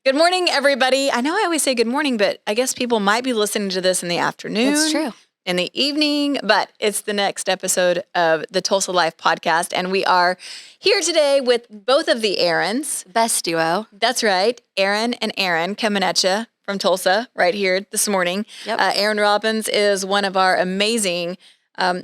Good morning, everybody. I know I always say good morning, but I guess people might be listening to this in the afternoon. That's true. In the evening, but it's the next episode of the Tulsa Life podcast. And we are here today with both of the Aarons. Best duo. That's right. Aaron and Aaron coming at you from Tulsa right here this morning. Yep. Aaron Robbins is one of our amazing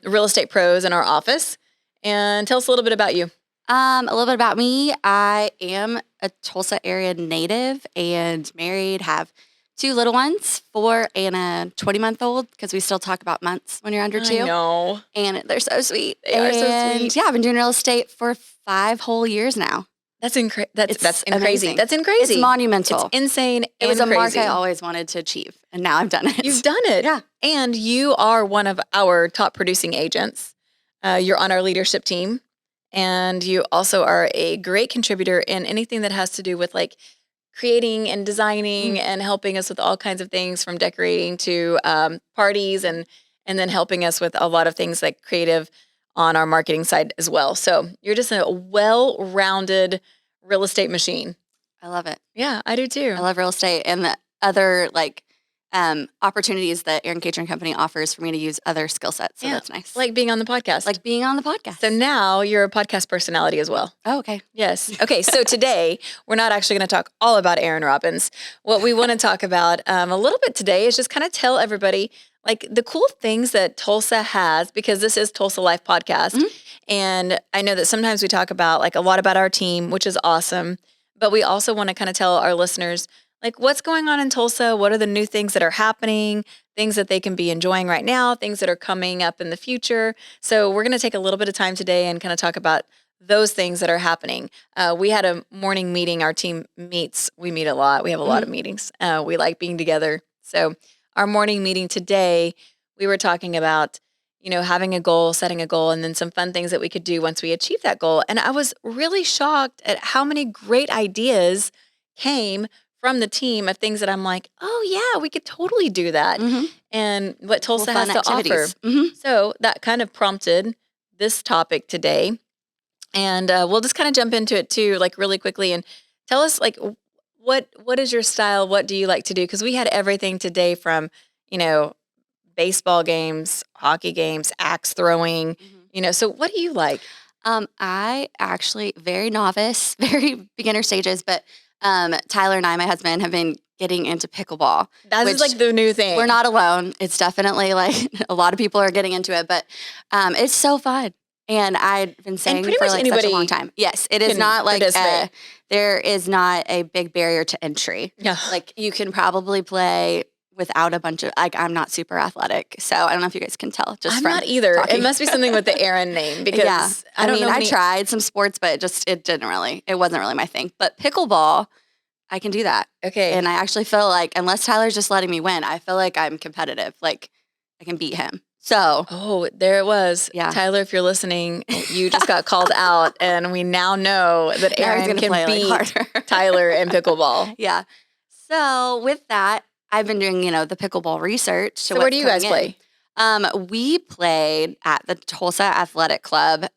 real estate pros in our office. And tell us a little bit about you. A little bit about me. I am a Tulsa area native and married, have 2 little ones, 4 and a 20-month-old, because we still talk about months when you're under 2. I know. And they're so sweet. They are so sweet. Yeah, I've been doing real estate for 5 whole years now. That's crazy. Amazing. That's crazy. It's monumental. It's insane. It was a crazy. mark I always wanted to achieve, and now I've done it. You've done it. Yeah. And you are one of our top producing agents. You're on our leadership team. And you also are a great contributor in anything that has to do with like creating and designing and helping us with all kinds of things from decorating to parties and then helping us with a lot of things like creative on our marketing side as well. So you're just a well-rounded real estate machine. I love it. Yeah, I do too. I love real estate and the other opportunities that Aaron Catering Company offers for me to use other skill sets. So that's nice. Like being on the podcast. Like being on the podcast. So now you're a podcast personality as well. Oh, okay. Yes. Okay. So today we're not actually going to talk all about Aaron Robbins. What we want to talk about a little bit today is just kind of tell everybody like the cool things that Tulsa has, because this is Tulsa Life podcast. Mm-hmm. And I know that sometimes we talk about like a lot about our team, which is awesome, but we also want to kind of tell our listeners like what's going on in Tulsa, what are the new things that are happening, things that they can be enjoying right now, things that are coming up in the future. So we're going to take a little bit of time today and kind of talk about those things that are happening. We had a morning meeting. Our team meets. We meet a lot. We have a lot of meetings. We like being together. So our morning meeting today, we were talking about, having a goal, setting a goal, and then some fun things that we could do once we achieve that goal. And I was really shocked at how many great ideas came from the team of things that I'm like, oh yeah, we could totally do that. Mm-hmm. And what Tulsa has to offer. Mm-hmm. So that kind of prompted this topic today. And we'll just kind of jump into it too, like really quickly, and tell us like, what is your style? What do you like to do? Because we had everything today from, baseball games, hockey games, axe throwing, so what do you like? I actually, very novice, very beginner stages, but Tyler and I, my husband, have been getting into pickleball. That is like the new thing. We're not alone. It's definitely like a lot of people are getting into it, but it's so fun. And I've been saying for like such a long time. Yes, it is not like there is not a big barrier to entry. Yeah. Like you can probably play without a bunch of, like, I'm not super athletic, so I don't know if you guys can tell. I'm not either. Talking. It must be something with the Aaron name because I tried some sports, but it wasn't really my thing. But pickleball, I can do that. Okay. And I actually feel like, unless Tyler's just letting me win, I feel like I'm competitive. Like I can beat him. So. Oh, there it was. Yeah. Tyler, if you're listening, you just got called out, and we now know that Aaron can beat Tyler in pickleball. Yeah. So with that, I've been doing, the pickleball research. So where do you guys play? We played at the Tulsa Athletic Club.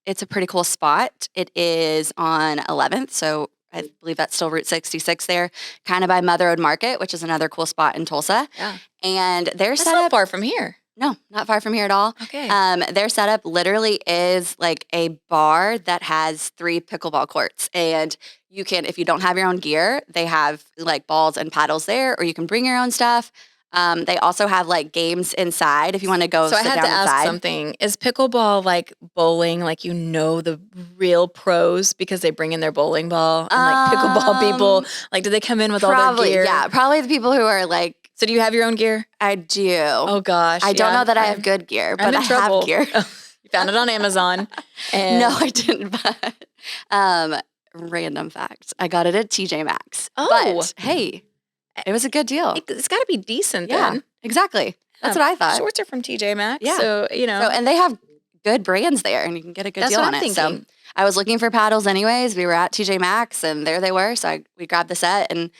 It's a pretty cool spot. It is on 11th, so I believe that's still Route 66 there, kind of by Mother Road Market, which is another cool spot in Tulsa. Yeah. And their That's setup not far from here. No, not far from here at all. Okay. Their setup literally is like a bar that has 3 pickleball courts. And you can, if you don't have your own gear, they have like balls and paddles there, or you can bring your own stuff. They also have like games inside if you want to go sit down inside. So I had to ask something. Is pickleball like bowling, like the real pros because they bring in their bowling ball? And like pickleball people, like do they come in with all their gear? Yeah, probably the people who are like. So do you have your own gear? I do. Oh gosh. I don't know that I have good gear, but I have gear. You found it on Amazon. And no, I didn't. But random fact. I got it at TJ Maxx. Oh. But hey, it was a good deal. It's got to be decent then. Yeah, exactly. That's what I thought. Shorts are from TJ Maxx. Yeah. So, and they have good brands there and you can get a good deal on it. Thinking. So I was looking for paddles anyways. We were at TJ Maxx and there they were. So we grabbed the set and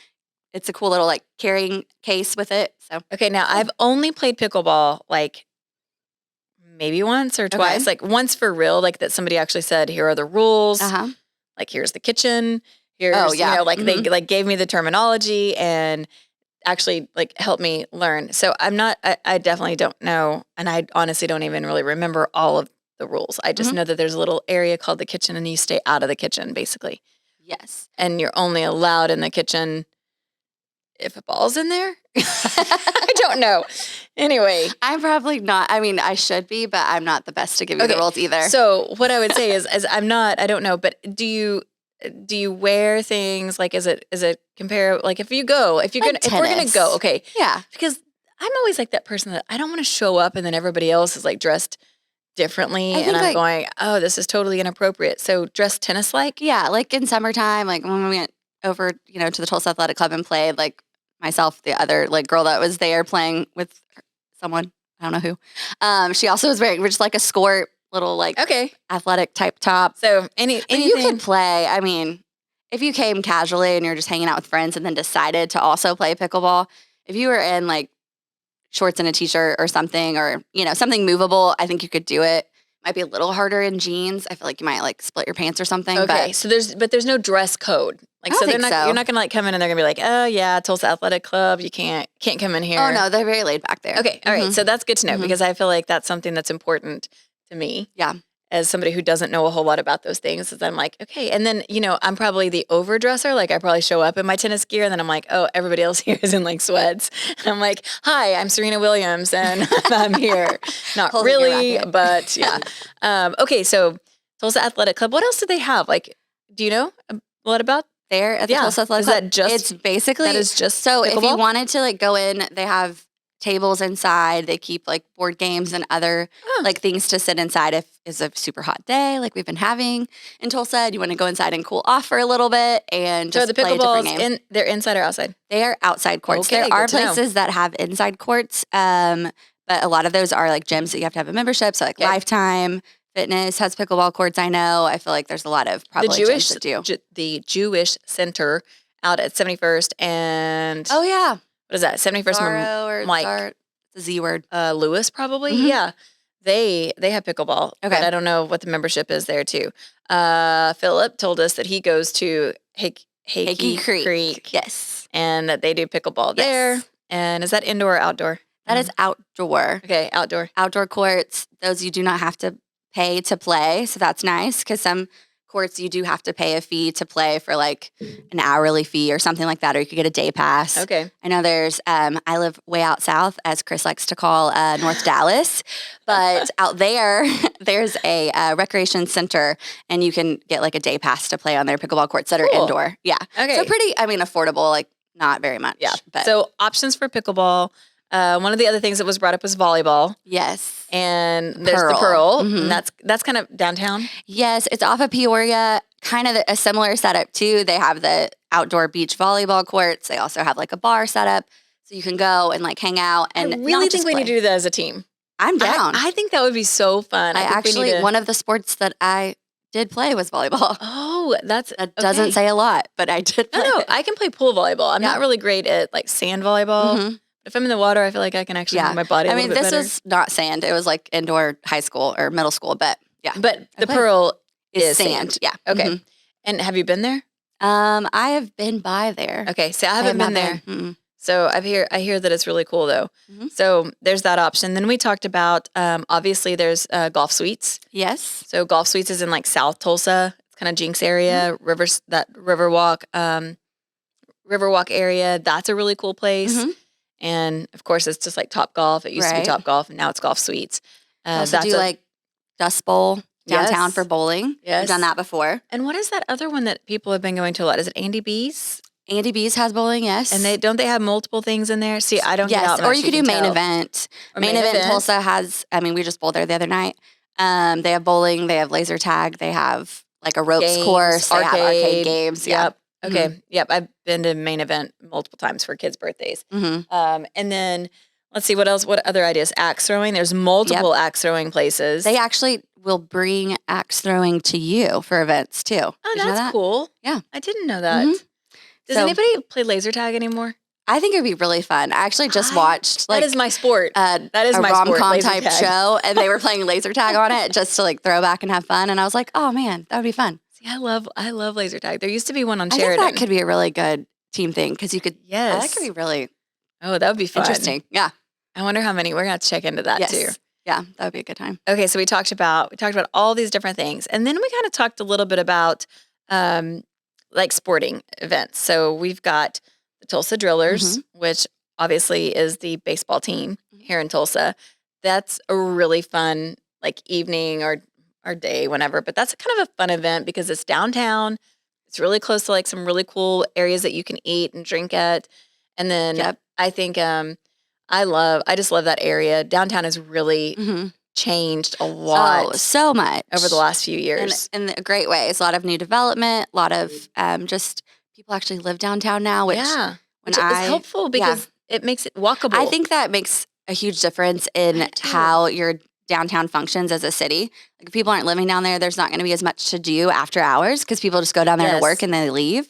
it's a cool little like carrying case with it. So okay, now I've only played pickleball like maybe once or twice, like once for real, like that somebody actually said, here are the rules. Like here's the kitchen, here's, yeah. like they like gave me the terminology and actually like helped me learn. So I definitely don't know. And I honestly don't even really remember all of the rules. I just know that there's a little area called the kitchen and you stay out of the kitchen basically. Yes. And you're only allowed in the kitchen if a ball's in there. I don't know. Anyway. I'm probably not. I mean, I should be, but I'm not the best to give you the rules either. So what I would say is I don't know, but do you wear things like, is it compare, like if we're going to go, okay. Yeah. Because I'm always like that person that I don't want to show up and then everybody else is like dressed differently. And I'm going, oh, this is totally inappropriate. So dress tennis like? Yeah. Like in summertime, like when we went over, to the Tulsa Athletic Club and played, like myself, the other like girl that was there playing with someone, I don't know who. She also was wearing just like a skirt, little like athletic type top. So anything you could play. I mean, if you came casually and you're just hanging out with friends and then decided to also play pickleball, if you were in like shorts and a t-shirt or something, or something movable, I think you could do it. Might be a little harder in jeans. I feel like you might like split your pants or something. Okay, but so there's no dress code. Like, so you're not gonna like come in and they're gonna be like, oh yeah, Tulsa Athletic Club, you can't come in here. Oh no, they're very laid back there. Okay, all right, so that's good to know because I feel like that's something that's important to me. Yeah. As somebody who doesn't know a whole lot about those things, is I'm like, okay. And then, I'm probably the overdresser. Like I probably show up in my tennis gear and then I'm like, oh, everybody else here is in like sweats. And I'm like, hi, I'm Serena Williams and I'm here. Not really, but yeah. Okay, so Tulsa Athletic Club, what else do they have? Like, do you know a lot about there at the Tulsa Athletic Club? Is that just, it's basically, that is just so pickleball? If you wanted to like go in, they have tables inside. They keep like board games and other like things to sit inside if it's a super hot day like we've been having in Tulsa. You want to go inside and cool off for a little bit and just the play a different game. They're inside or outside? They are outside courts. Okay, there are places that have inside courts, but a lot of those are like gyms that you have to have a membership. So like Lifetime Fitness has pickleball courts. I know. I feel like there's a lot of probably gyms that do. The Jewish Center out at 71st and what is that? 71st or like the Z word. Lewis probably. Yeah. They have pickleball. Okay. But I don't know what the membership is there too. Philip told us that he goes to Hakey Creek. Yes. And that they do pickleball there. And is that indoor or outdoor? That is outdoor. Okay, outdoor. Outdoor courts. Those you do not have to pay to play. So that's nice because some courts you do have to pay a fee to play for like an hourly fee or something like that, or you could get a day pass. Okay. I know there's, I live way out south, as Chris likes to call North Dallas, but out there, there's a recreation center and you can get like a day pass to play on their pickleball courts that are indoor. Yeah. Okay. So pretty, affordable, like not very much. Yeah. But. So options for pickleball. One of the other things that was brought up was volleyball. Yes. And there's the Pearl. And that's kind of downtown. Yes. It's off of Peoria. Kind of a similar setup too. They have the outdoor beach volleyball courts. They also have like a bar set up so you can go and like hang out. And I really think we need to do that as a team. I'm down. I think that would be so fun. One of the sports that I did play was volleyball. Oh, that doesn't say a lot, but I did play. No, I can play pool volleyball. I'm not really great at like sand volleyball. If I'm in the water, I feel like I can actually move my body a little bit better. This was not sand. It was like indoor high school or middle school, but yeah. But the Pearl is sand. Yeah. Okay. And have you been there? I have been by there. Okay. So I haven't been there. So I hear that it's really cool though. So there's that option. Then we talked about, obviously there's golf suites. Yes. So golf suites is in like South Tulsa. It's kind of Jinx area, Riverwalk area. That's a really cool place. And of course, it's just like Top Golf. It used to be Top Golf, and now it's Golf Suites. Also do like Dust Bowl downtown for bowling. Yes. I've done that before. And what is that other one that people have been going to a lot? Is it Andy B's? Andy B's has bowling, yes. And they have multiple things in there? See, I don't get out much. Or you could do Main Event. Main Event Tulsa has, we just bowled there the other night. They have bowling. They have laser tag. They have like a ropes course. They have arcade games. Yep. Okay. Yep. I've been to Main Event multiple times for kids' birthdays. And then let's see what else. What other ideas? Axe throwing. There's multiple axe throwing places. They actually will bring axe throwing to you for events too. Oh, that's cool. Yeah, I didn't know that. Does anybody play laser tag anymore? I think it'd be really fun. I actually just watched that is my sport. That is my rom-com type show, and they were playing laser tag on it just to like throw back and have fun. And I was like, oh man, that would be fun. See, I love laser tag. There used to be one on I think Sheridan. that could be a really good team thing because you could. That could Yes. be really Oh, that would be fun. interesting. Yeah. I wonder how many. We're gonna have to check into that too. Yes. Yeah, that would be a good time. Okay, so we talked about all these different things, and then we kind of talked a little bit about like sporting events. So we've got the Tulsa Drillers, which obviously is the baseball team here in Tulsa. That's a really fun like evening or day, whenever. But that's kind of a fun event because it's downtown. It's really close to like some really cool areas that you can eat and drink at. And then I think I just love that area. Downtown has really changed a lot. Oh, so much over the last few years. in a great ways. A lot of new development. A lot of just people actually live downtown now. Which which is helpful because it makes it walkable. I think that makes a huge difference in how your downtown functions as a city. Like if people aren't living down there, there's not going to be as much to do after hours because people just go down there to work and then they leave.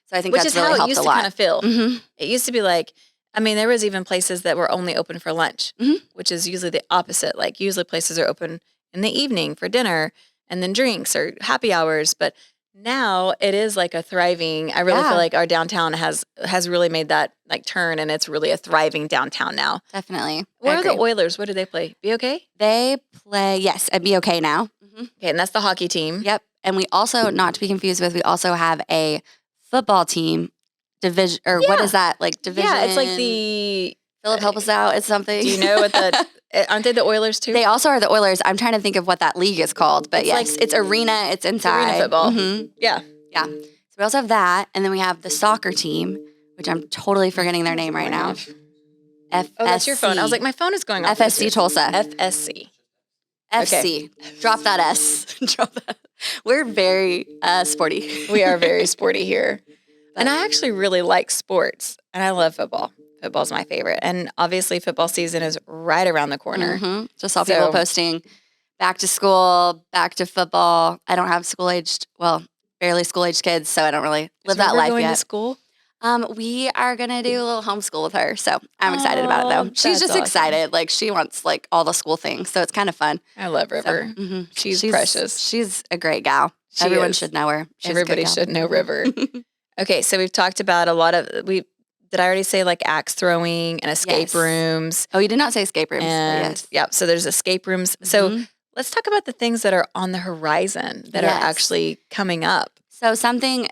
So I think which that's is really how it helped used a to lot. kind of feel. It used to be like, I mean, there was even places that were only open for lunch, which is usually the opposite. Like usually places are open in the evening for dinner and then drinks or happy hours. But now it is like a thriving. I really feel like our downtown has really made that like turn, and it's really a thriving downtown now. Definitely. Where are the Oilers? What do they play? BOK? They play at BOK now. Okay, and that's the hockey team. Yep. And we also, not to be confused with, we also have a football team division, or what is that like division? Yeah, it's like the Philip, help us out. It's something. Do you know what that? Aren't they the Oilers too? They also are the Oilers. I'm trying to think of what that league is called, but yes, it's arena. It's inside. Arena football. Yeah. Yeah. So we also have that, and then we have the soccer team, which I'm totally forgetting their name right now. FSC. Oh, that's your phone. I was like, my phone is going off. FSC Tulsa. FSC. FC. Drop that S. Drop that. We're very sporty. We are very sporty here. And I actually really like sports, and I love football. Football's my favorite. And obviously football season is right around the corner. Just saw people posting back to school, back to football. I don't have barely school-aged kids, so I don't really live that life going yet. To school? We are going to do a little homeschool with her, so I'm excited about it, though. She's just excited. Like, she wants, like, all the school things, so it's kind of fun. I love River. So, she's precious. She's a great gal. Everyone should know her. Everybody should know River. Okay, so we've talked about a lot of did I already say like axe throwing and escape rooms? Oh, you did not say escape rooms. And so there's escape rooms. So let's talk about the things that are on the horizon that are actually coming up. So something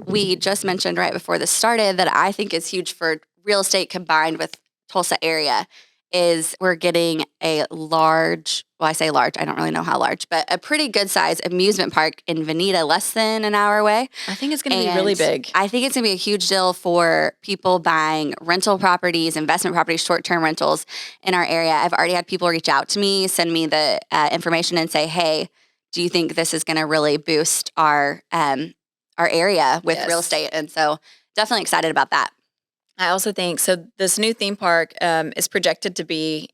we just mentioned right before this started that I think is huge for real estate combined with Tulsa area is we're getting a large, well, I say large, I don't really know how large, but a pretty good size amusement park in Veneta, less than an hour away. I think it's going to be really big. I think it's going to be a huge deal for people buying rental properties, investment properties, short-term rentals in our area. I've already had people reach out to me, send me the information and say, hey, do you think this is going to really boost our area with real estate? And so definitely excited about that. I also think, so this new theme park is projected to be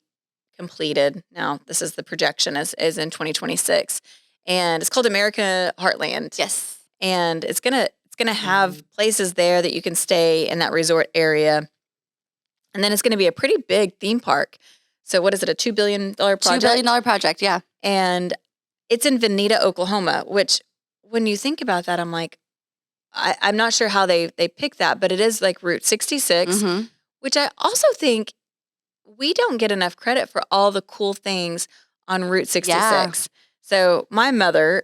completed. Now, this is the projection is in 2026. And it's called America Heartland. Yes. And it's gonna have places there that you can stay in that resort area. And then it's gonna be a pretty big theme park. So what is it, a $2 billion project? $2 billion project, yeah. And it's in Veneta, Oklahoma, which when you think about that, I'm like, I'm not sure how they picked that, but it is like Route 66, which I also think we don't get enough credit for all the cool things on Route 66. Yeah. So my mother,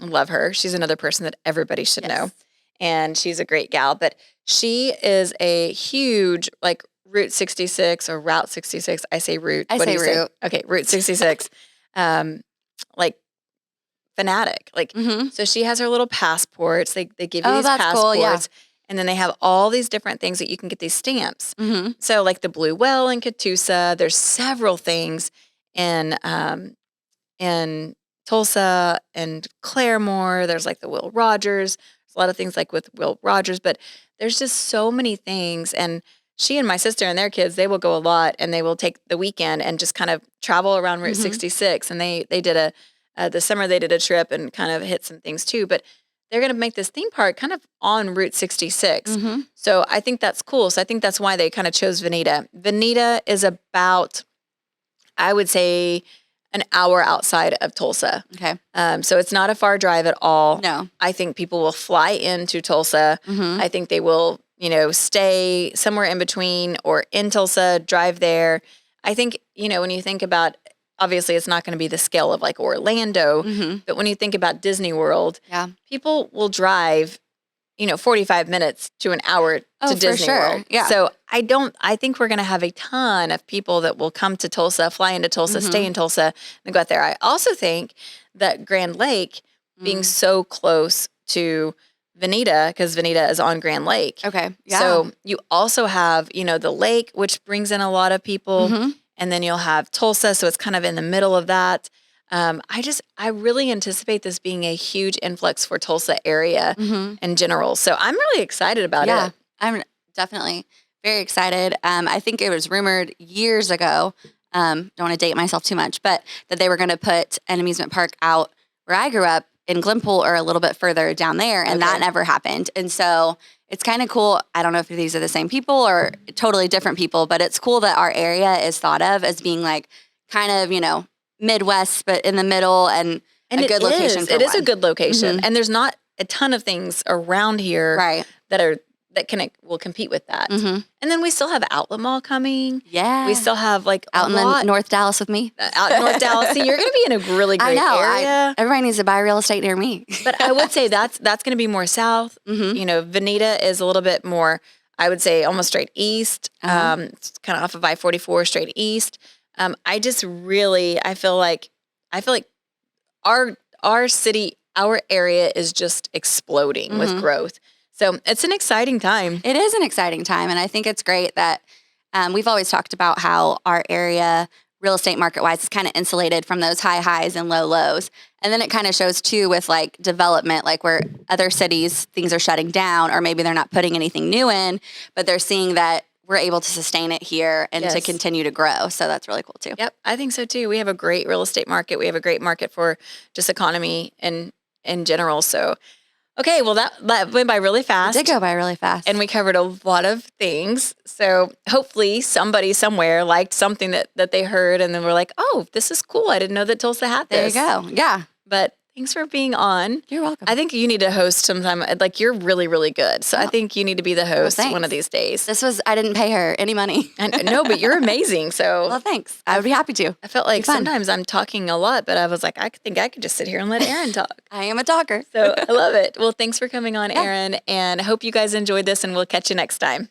love her. She's another person that everybody should know. And she's a great gal, but she is a huge like Route 66 or Route 66. I say Route. I say Route. Okay, Route 66. Like fanatic. Like, so she has her little passports. They give you these passports. Cool, yeah. And then they have all these different things that you can get these stamps. So like the Blue Well in Catoosa, there's several things in Tulsa and Claremore. There's like the Will Rogers. There's a lot of things like with Will Rogers, but there's just so many things. And she and my sister and their kids, they will go a lot and they will take the weekend and just kind of travel around Route 66. And they did this summer they did a trip and kind of hit some things too, but they're going to make this theme park kind of on Route 66. So I think that's cool. So I think that's why they kind of chose Veneta. Veneta is about, I would say, an hour outside of Tulsa. Okay. So it's not a far drive at all. No. I think people will fly into Tulsa. Mm-hmm. I think they will, stay somewhere in between or in Tulsa, drive there. I think, when you think about, obviously it's not going to be the scale of like Orlando, Mm-hmm. but when you think about Disney World, Yeah. people will drive 45 minutes to an hour Oh, to for Disney sure. World. Yeah. So I think we're going to have a ton of people that will come to Tulsa, fly into Tulsa, Mm-hmm. stay in Tulsa, and go out there. I also think that Grand Lake being Mm. so close to Veneta, because Veneta is on Grand Lake. Okay. Yeah. So you also have, the lake, which brings in a lot of people. Mm-hmm. And then you'll have Tulsa. So it's kind of in the middle of that. I really anticipate this being a huge influx for Tulsa area Mm-hmm. in general. So I'm really excited about Yeah. it. I'm definitely very excited. I think it was rumored years ago, don't want to date myself too much, but that they were going to put an amusement park out where I grew up in Glenpool or a little bit further down there, and that Okay. never happened. And so it's kind of cool. I don't know if these are the same people or totally different people, but it's cool that our area is thought of as being like kind of, Midwest, but in the middle and a good location for It is a one. good location. Mhm. And there's not a ton of things around here Right. that will compete with that. Mm-hmm. And then we still have Outlet Mall coming. Yeah. We still have like out a in lot the North Dallas with me. out in North Dallas. See, you're going to be in a really I great know. area. Everybody needs to buy real estate near me. But I would say that's going to be more south. Mm-hmm. Veneta is a little bit more, I would say, almost straight east. Uh-huh. It's kind of off of I-44 straight east. I feel like our city, our area is just exploding with Mhm. growth. So it's an exciting time. It is an exciting time, and I think it's great that we've always talked about how our area, real estate market-wise, is kind of insulated from those high highs and low lows. And then it kind of shows too with like development, like where other cities, things are shutting down, or maybe they're not putting anything new in, but they're seeing that we're able to sustain it here and to Yes. continue to grow. So that's really cool too. Yep, I think so too. We have a great real estate market. We have a great market for just economy in general. So, okay, well that went by really It fast. did go by really fast. And we covered a lot of things. So hopefully somebody somewhere liked something that they heard and then we're like, oh, this is cool. I didn't know that Tulsa had there this. you go. Yeah. But thanks for being on. You're welcome. I think you need to host sometime. Like you're really, really good. So I think you need to be the host one of thanks. these days. I didn't pay her any money. And no, but you're amazing. So Well, thanks. I would be happy to. I felt like be fun. sometimes I'm talking a lot, but I was like, I think I could just sit here and let Erin talk. I am a talker. So I love it. Well, thanks for coming on, Yeah. Erin. And I hope you guys enjoyed this and we'll catch you next time.